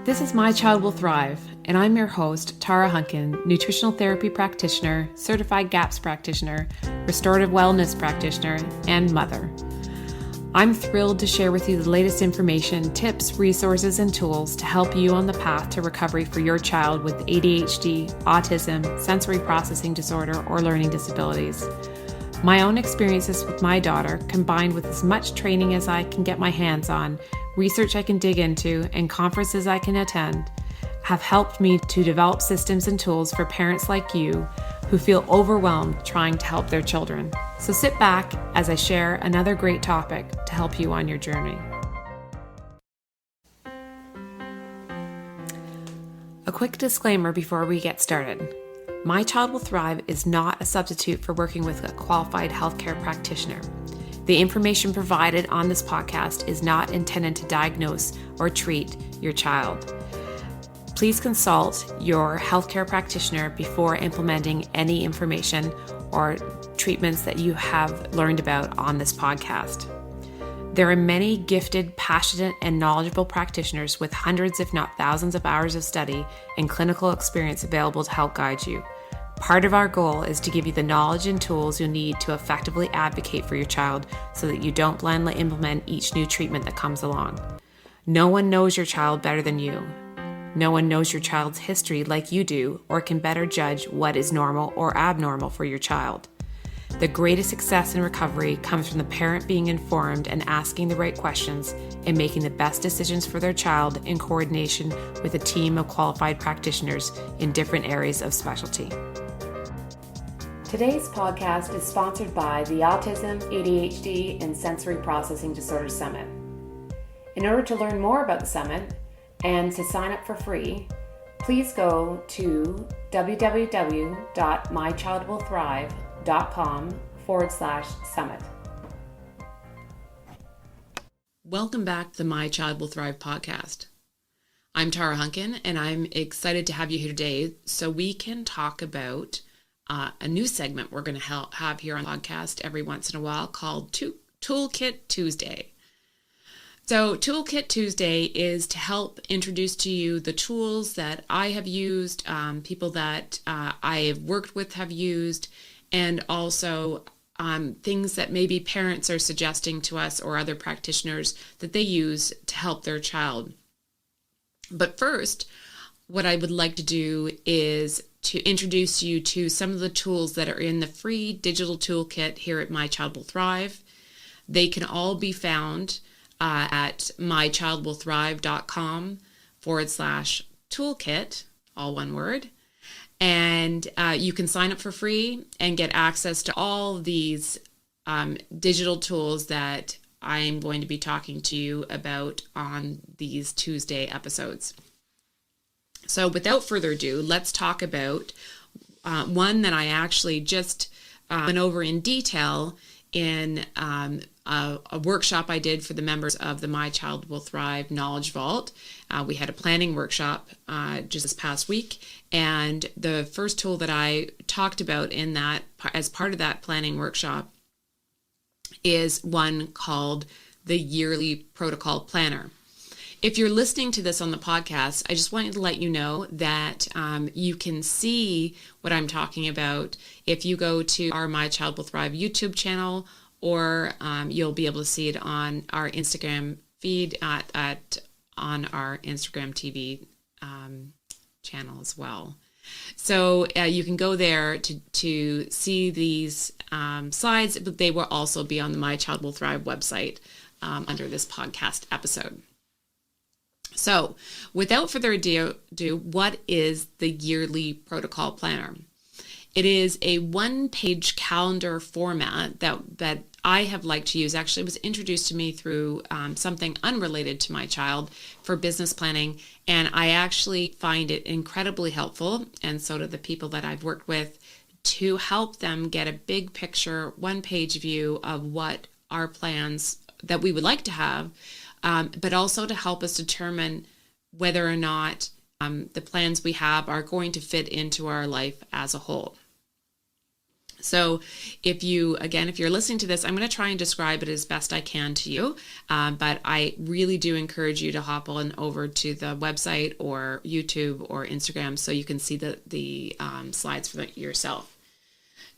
This is My Child Will Thrive, and I'm your host, Tara Hunkin, nutritional therapy practitioner, certified GAPS practitioner, restorative wellness practitioner, and mother. I'm thrilled to share with you the latest information, tips, resources, and tools to help you on the path to recovery for your child with ADHD, autism, sensory processing disorder, or learning disabilities. My own experiences with my daughter, combined with as much training as I can get my hands on, research I can dig into, and conferences I can attend, have helped me to develop systems and tools for parents like you who feel overwhelmed trying to help their children. So sit back as I share another great topic to help you on your journey. A quick disclaimer before we get started. My Child Will Thrive is not a substitute for working with a qualified healthcare practitioner. The information provided on this podcast is not intended to diagnose or treat your child. Please consult your healthcare practitioner before implementing any information or treatments that you have learned about on this podcast. There are many gifted, passionate, and knowledgeable practitioners with hundreds, if not thousands, of hours of study and clinical experience available to help guide you. Part of our goal is to give you the knowledge and tools you'll need to effectively advocate for your child so that you don't blindly implement each new treatment that comes along. No one knows your child better than you. No one knows your child's history like you do or can better judge what is normal or abnormal for your child. The greatest success in recovery comes from the parent being informed and asking the right questions and making the best decisions for their child in coordination with a team of qualified practitioners in different areas of specialty. Today's podcast is sponsored by the Autism, ADHD, and Sensory Processing Disorder Summit. In order to learn more about the summit and to sign up for free, please go to www.mychildwillthrive.com/summit. Welcome back to the My Child Will Thrive podcast. I'm Tara Hunkin, and I'm excited to have you here today so we can talk about a new segment we're going to have here on the podcast every once in a while called Toolkit Tuesday. So Toolkit Tuesday is to help introduce to you the tools that I have used, people that I have worked with have used, and also things that maybe parents are suggesting to us or other practitioners that they use to help their child. But first, what I would like to do is to introduce you to some of the tools that are in the free digital toolkit here at My Child Will Thrive. They can all be found at mychildwillthrive.com/toolkit, all one word. And you can sign up for free and get access to all these digital tools that I'm going to be talking to you about on these Tuesday episodes. So without further ado, let's talk about one that I actually just went over in detail in a workshop I did for the members of the My Child Will Thrive Knowledge Vault. We had a planning workshop just this past week, and the first tool that I talked about in that, as part of that planning workshop, is one called the Yearly Protocol Planner. If you're listening to this on the podcast, I just wanted to let you know that you can see what I'm talking about if you go to our My Child Will Thrive YouTube channel, or you'll be able to see it on our Instagram feed on our Instagram TV channel as well. So you can go there to see these slides, but they will also be on the My Child Will Thrive website under this podcast episode. So without further ado, what is the Yearly Protocol Planner? It is a one-page calendar format that I have liked to use. Actually, it was introduced to me through something unrelated to my child for business planning, and I actually find it incredibly helpful, and so do the people that I've worked with, to help them get a big picture, one-page view of what our plans that we would like to have, but also to help us determine whether or not the plans we have are going to fit into our life as a whole. So if you're listening to this, I'm going to try and describe it as best I can to you. But I really do encourage you to hop on over to the website or YouTube or Instagram so you can see the slides for yourself.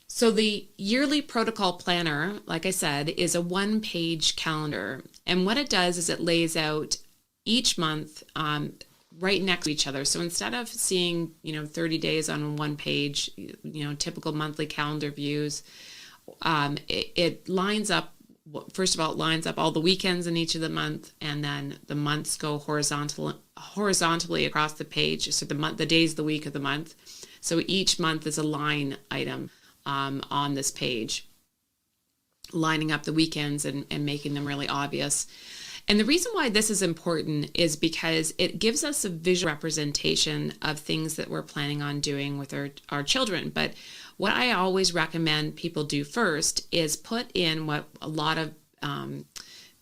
So the yearly protocol planner, like I said, is a one-page calendar. And what it does is it lays out each month right next to each other. So instead of seeing, 30 days on one page, typical monthly calendar views, it lines up, first of all, it lines up all the weekends in each of the month, and then the months go horizontally across the page. So the days of the week of the month. So each month is a line item on this page, lining up the weekends and making them really obvious. And the reason why this is important is because it gives us a visual representation of things that we're planning on doing with our children. But what I always recommend people do first is put in what a lot of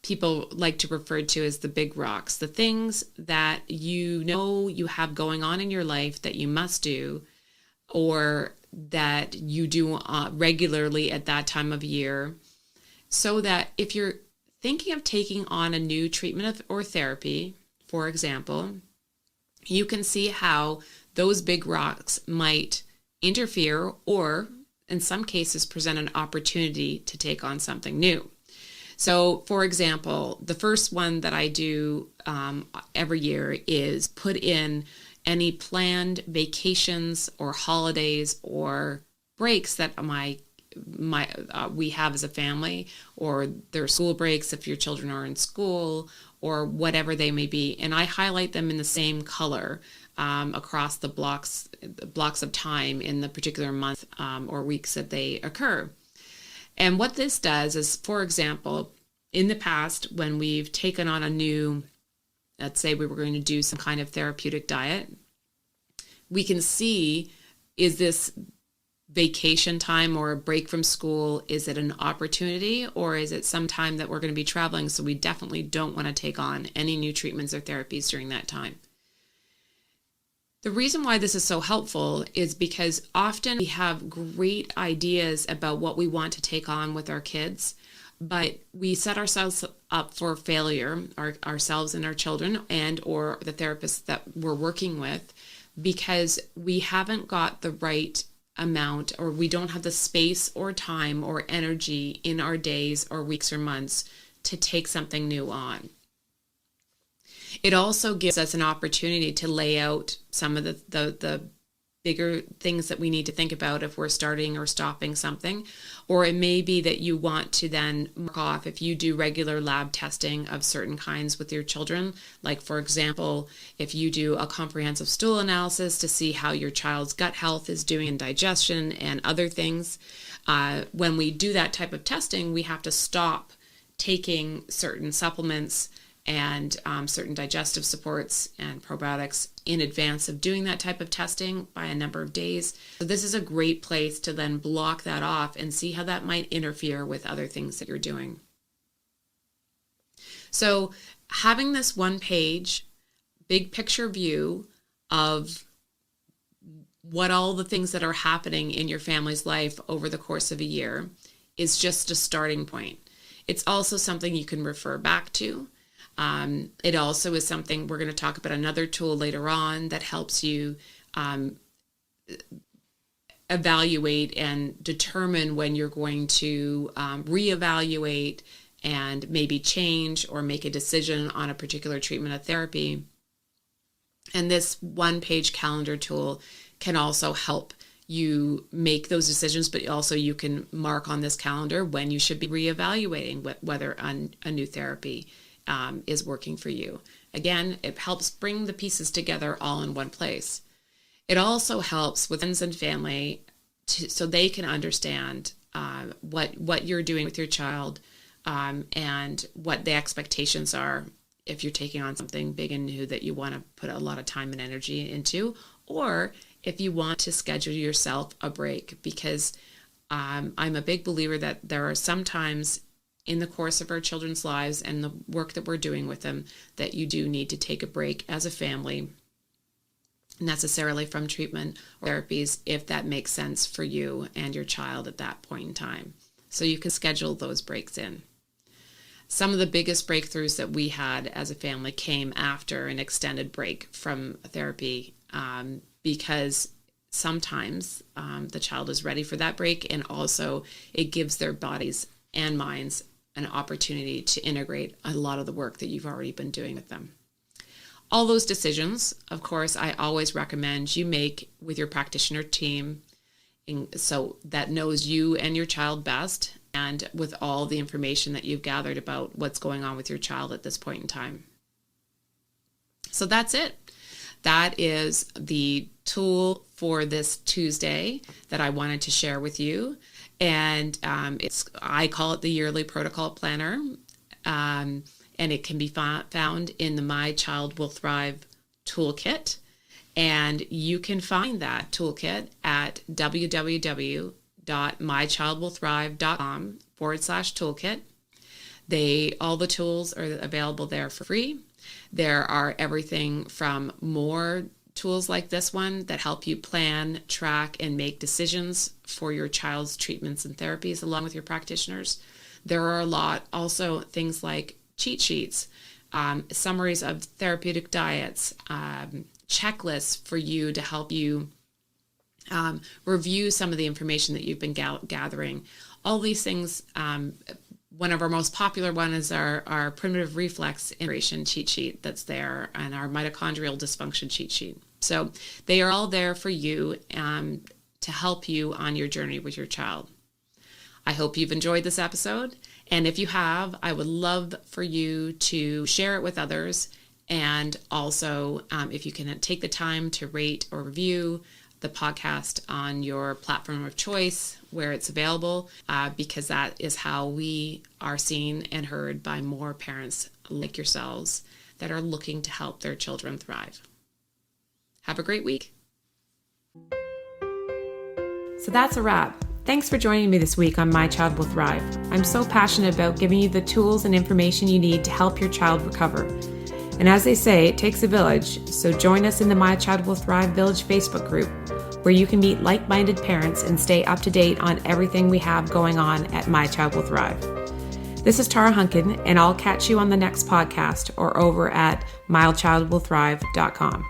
people like to refer to as the big rocks, the things that you have going on in your life that you must do, or that you do regularly at that time of year, so that if you're thinking of taking on a new treatment or therapy, for example, you can see how those big rocks might interfere or, in some cases, present an opportunity to take on something new. So, for example, the first one that I do every year is put in any planned vacations or holidays or breaks that we have as a family, or their school breaks if your children are in school, or whatever they may be. And I highlight them in the same color across the blocks of time in the particular month or weeks that they occur. And what this does is, for example, in the past, when we've taken on a new, let's say we were going to do some kind of therapeutic diet, we can see, is this vacation time or a break from school, is it an opportunity, or is it some time that we're going to be traveling, so we definitely don't want to take on any new treatments or therapies during that time? The reason why this is so helpful is because often we have great ideas about what we want to take on with our kids, but we set ourselves up for failure, ourselves and our children and or the therapists that we're working with, because we haven't got the right amount, or we don't have the space or time or energy in our days or weeks or months to take something new on. It also gives us an opportunity to lay out some of the bigger things that we need to think about if we're starting or stopping something. Or it may be that you want to then mark off, if you do regular lab testing of certain kinds with your children, like for example, if you do a comprehensive stool analysis to see how your child's gut health is doing in digestion and other things, when we do that type of testing, we have to stop taking certain supplements and certain digestive supports and probiotics in advance of doing that type of testing by a number of days. So this is a great place to then block that off and see how that might interfere with other things that you're doing. So having this one page, big picture view of what all the things that are happening in your family's life over the course of a year is just a starting point. It's also something you can refer back to. It also is something, we're going to talk about another tool later on that helps you evaluate and determine when you're going to reevaluate and maybe change or make a decision on a particular treatment or therapy. And this one-page calendar tool can also help you make those decisions, but also you can mark on this calendar when you should be reevaluating whether a new therapy is working for you. Again, it helps bring the pieces together all in one place. It also helps with friends and family so they can understand what you're doing with your child and what the expectations are if you're taking on something big and new that you want to put a lot of time and energy into, or if you want to schedule yourself a break, because I'm a big believer that there are some times in the course of our children's lives and the work that we're doing with them that you do need to take a break as a family necessarily from treatment or therapies if that makes sense for you and your child at that point in time. So you can schedule those breaks in. Some of the biggest breakthroughs that we had as a family came after an extended break from therapy, because sometimes the child is ready for that break, and also it gives their bodies and minds an opportunity to integrate a lot of the work that you've already been doing with them. All those decisions, of course, I always recommend you make with your practitioner team, so that knows you and your child best, and with all the information that you've gathered about what's going on with your child at this point in time. So that's it. That is the tool for this Tuesday that I wanted to share with you. And I call it the Yearly Protocol Planner. And it can be found in the My Child Will Thrive Toolkit. And you can find that toolkit at www.mychildwillthrive.com/toolkit. All the tools are available there for free. There are everything from more tools like this one that help you plan, track, and make decisions for your child's treatments and therapies along with your practitioners. There are a lot also things like cheat sheets, summaries of therapeutic diets, checklists for you to help you review some of the information that you've been gathering. All these things, one of our most popular ones is our primitive reflex integration cheat sheet that's there, and our mitochondrial dysfunction cheat sheet. So they are all there for you to help you on your journey with your child. I hope you've enjoyed this episode. And if you have, I would love for you to share it with others. And also, if you can take the time to rate or review the podcast on your platform of choice where it's available, because that is how we are seen and heard by more parents like yourselves that are looking to help their children thrive. Have a great week. So that's a wrap. Thanks for joining me this week on My Child Will Thrive. I'm so passionate about giving you the tools and information you need to help your child recover. And as they say, it takes a village, so join us in the My Child Will Thrive Village Facebook group, where you can meet like-minded parents and stay up to date on everything we have going on at My Child Will Thrive. This is Tara Hunkin, and I'll catch you on the next podcast or over at mychildwillthrive.com.